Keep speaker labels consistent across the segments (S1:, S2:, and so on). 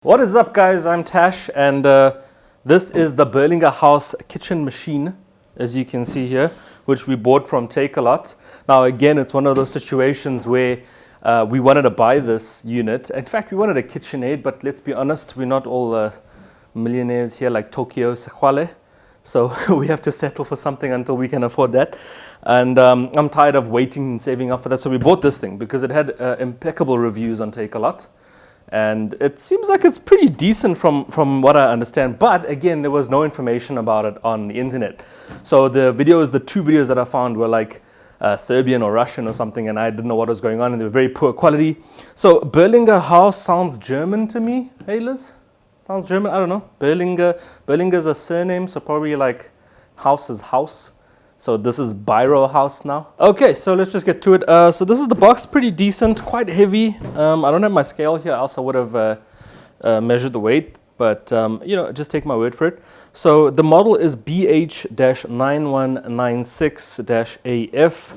S1: What is up, guys? I'm Tash, and this is the Berlinger Haus kitchen machine, as you can see here, which we bought from Take-a-Vrot. Now, again, it's one of those situations where we wanted to buy this unit. In fact, we wanted a KitchenAid, but let's be honest, we're not all millionaires here like Tokyo Sekwale. So we have to settle for something until we can afford that. And I'm tired of waiting and saving up for that. So we bought this thing because it had impeccable reviews on Take-a-Vrot. And it seems like it's pretty decent from what I understand. But again, there was no information about it on the internet. So the two videos that I found were like Serbian or Russian or something, and I didn't know what was going on, and they were very poor quality. So Berlinger Haus sounds German to me. Hey, Liz? Sounds German? I don't know. Berlinger's a surname, so probably like house is house. So this is Biro House now. Okay, so let's just get to it. So this is the box, pretty decent, quite heavy. I don't have my scale here, else I would have measured the weight, but just take my word for it. So the model is BH-9196-AF.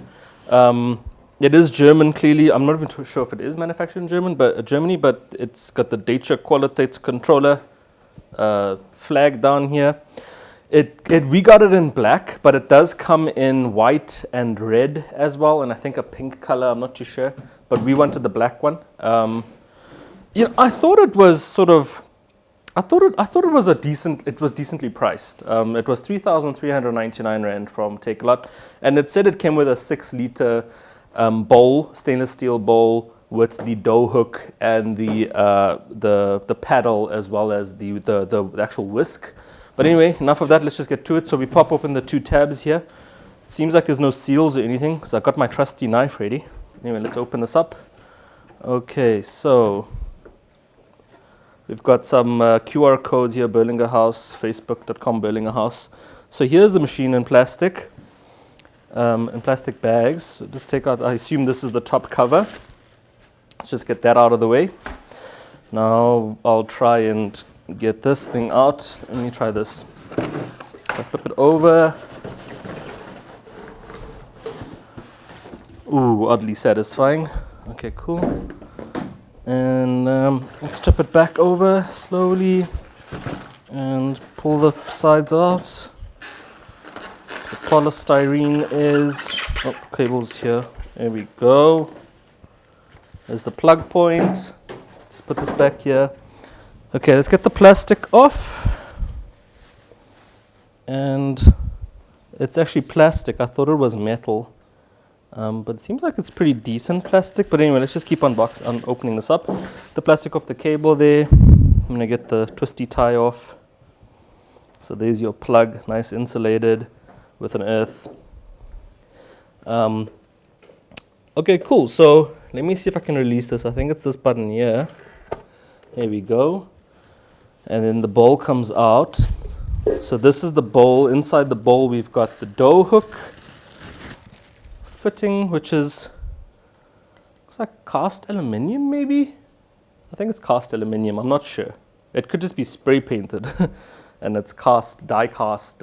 S1: It is German, clearly. I'm not even too sure if it is manufactured in Germany, but it's got the Deutsche Qualitätskontrolle flag down here. We got it in black, but it does come in white and red as well, and I think a pink color. I'm not too sure, but we wanted the black one. I thought it was it was decently priced. It was 3,399 rand from Take-a-Vrot, and it said it came with a 6-liter bowl, stainless steel bowl with the dough hook and the paddle, as well as the actual whisk. But anyway, enough of that. Let's just get to it. So we pop open the two tabs here. It seems like there's no seals or anything, because I got my trusty knife ready. Anyway, let's open this up. Okay, so we've got some QR codes here, Berlinger Haus, facebook.com Berlinger Haus. So here's the machine in plastic bags. So just take out, I assume this is the top cover. Let's just get that out of the way. Now I'll try and get this thing out. Let me try this. I flip it over. Ooh, oddly satisfying. Okay, cool. And let's strip it back over slowly and pull the sides out. The polystyrene is, cable's here. There we go. There's the plug point. Let's put this back here. Okay, let's get the plastic off. And it's actually plastic. I thought it was metal. But it seems like it's pretty decent plastic. But anyway, let's just keep opening this up. The plastic off the cable there. I'm going to get the twisty tie off. So there's your plug, nice insulated with an earth. Okay, cool. So let me see if I can release this. I think it's this button here. There we go. And then the bowl comes out. So this is the bowl. Inside the bowl, we've got the dough hook fitting, which looks like cast aluminium, maybe? I think it's cast aluminium. I'm not sure. It could just be spray painted. And it's die cast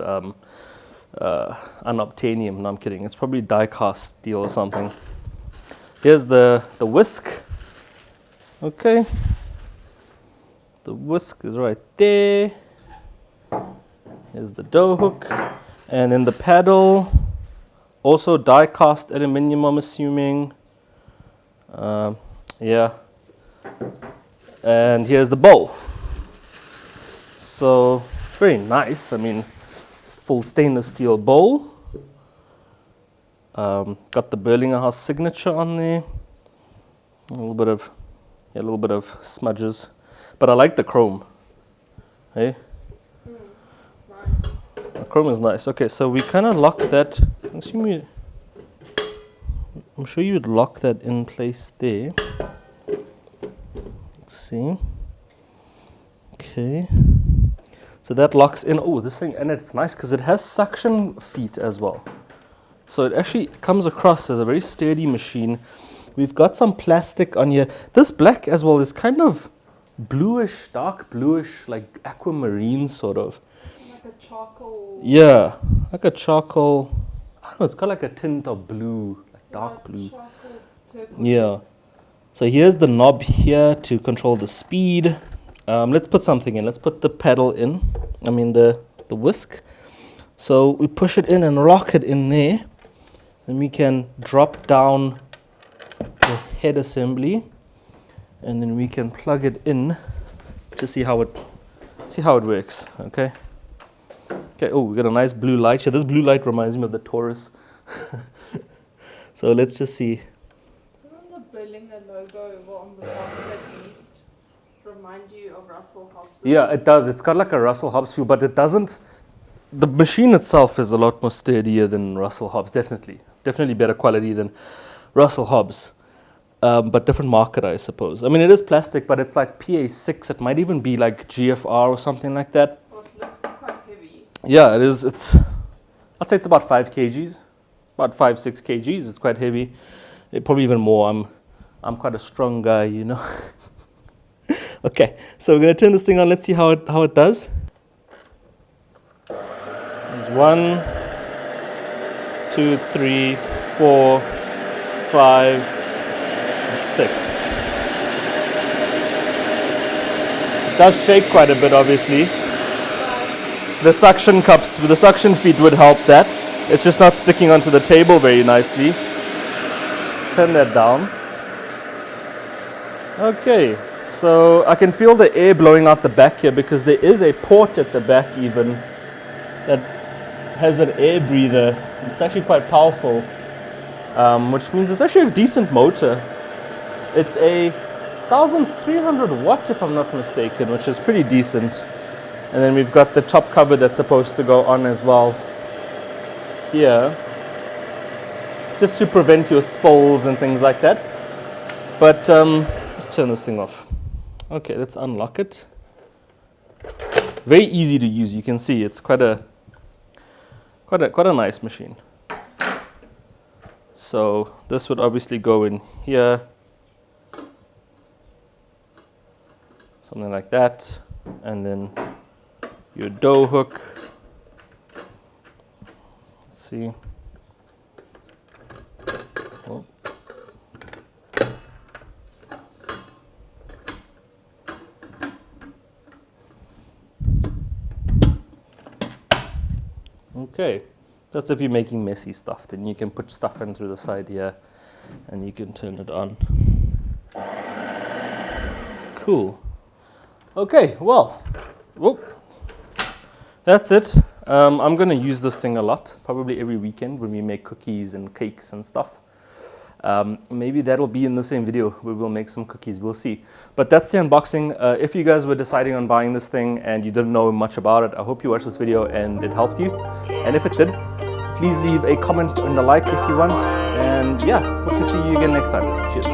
S1: unobtainium. No, I'm kidding. It's probably die cast steel or something. Here's the whisk. Okay. The whisk is right there. Here's the dough hook. And then the paddle, also die cast aluminium, I'm assuming. Yeah. And here's the bowl. So, very nice. I mean, full stainless steel bowl. Got the Berlinger Haus signature on there. A little bit of smudges. But I like the chrome. Hey? Nice. The chrome is nice. Okay, so we kind of lock that. I'm sure you'd lock that in place there. Let's see. Okay. So that locks in. Oh, this thing, and it's nice because it has suction feet as well. So it actually comes across as a very sturdy machine. We've got some plastic on here. This black as well is kind of bluish, dark bluish, like aquamarine sort of.
S2: Like a charcoal.
S1: Yeah, like a charcoal. I don't know, it's got like a tint of blue, like dark blue.
S2: Charcoal turquoise.
S1: Yeah. So here's the knob here to control the speed. Let's put something in. Let's put the pedal in. I mean the whisk. So we push it in and lock it in there. Then we can drop down the head assembly, and then we can plug it in to see how it works. Okay. Okay. Oh, we got a nice blue light here. This blue light reminds me of the Taurus. So let's just see.
S2: Doesn't the Berlinger logo on the box at least remind you of Russell Hobbs?
S1: Yeah, it does. It's got like a Russell Hobbs feel, but it doesn't. The machine itself is a lot more sturdier than Russell Hobbs. Definitely better quality than Russell Hobbs. But different market, I suppose. I mean, it is plastic, but it's like PA6. It might even be like GFR or something like that.
S2: Well, it looks quite heavy.
S1: Yeah, it is. I'd say it's about 5 kgs, about 5-6 kgs. It's quite heavy. Probably even more. I'm quite a strong guy, you know. Okay, so we're gonna turn this thing on. Let's see how it does. There's 1, 2, 3, 4, 5, and 6. It does shake quite a bit, obviously. The suction cups, the suction feet would help that. It's just not sticking onto the table very nicely. Let's turn that down. Okay, so I can feel the air blowing out the back here because there is a port at the back even that has an air breather. It's actually quite powerful, which means it's actually a decent motor. It's a 1300 watt if I'm not mistaken, which is pretty decent. And then we've got the top cover that's supposed to go on as well here, just to prevent your spills and things like that. But let's turn this thing off. Okay, let's unlock it. Very easy to use. You can see it's quite a nice machine. So this would obviously go in here, something like that, and then your dough hook. Let's see. Oh. Okay, that's if you're making messy stuff. Then you can put stuff in through the side here, and you can turn it on. Cool. Okay, well, whoop. That's it. I'm going to use this thing a lot, probably every weekend when we make cookies and cakes and stuff. Maybe that'll be in the same video where we'll make some cookies. We'll see. But that's the unboxing. If you guys were deciding on buying this thing and you didn't know much about it, I hope you watched this video and it helped you. And if it did, please leave a comment and a like if you want. And yeah, hope to see you again next time. Cheers.